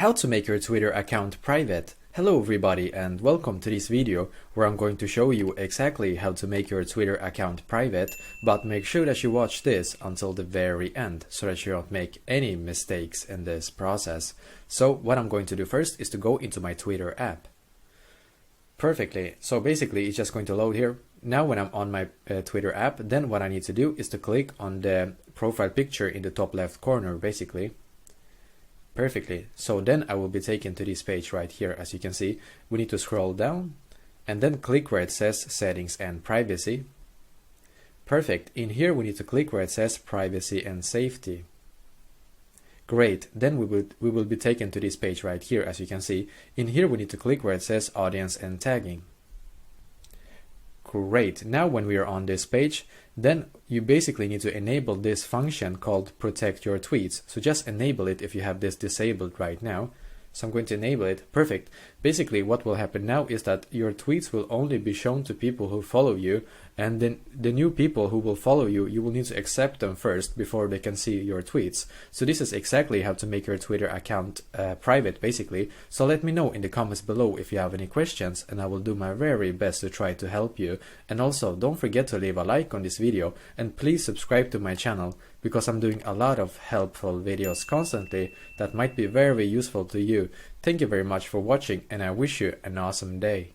How to make your Twitter account private. Hello everybody and welcome to this video where I'm going to show you exactly how to make your Twitter account private, but make sure that you watch this until the very end so that you don't make any mistakes in this process. So what I'm going to do first is to go into my Twitter app. Perfectly, so basically it's just going to load here. Now when I'm on my Twitter app, then what I need to do is to click on the profile picture in the top left corner basically. Perfectly. So then I will be taken to this page right here. As you can see, we need to scroll down and then click where it says settings and privacy. Perfect. In here we need to click where it says privacy and safety. Great. Then we will be taken to this page right here. As you can see, in here we need to click where it says audience and tagging. Great. Now when we are on this page, then you basically need to enable this function called protect your tweets. So just enable it if you have this disabled right now. So I'm going to enable it. Perfect. Basically what will happen now is that your tweets will only be shown to people who follow you, and then the new people who will follow you, you will need to accept them first before they can see your tweets. So this is exactly how to make your Twitter account private basically. So let me know in the comments below if you have any questions and I will do my very best to try to help you. And also don't forget to leave a like on this video and please subscribe to my channel because I'm doing a lot of helpful videos constantly that might be very useful to you. Thank you very much for watching and I wish you an awesome day.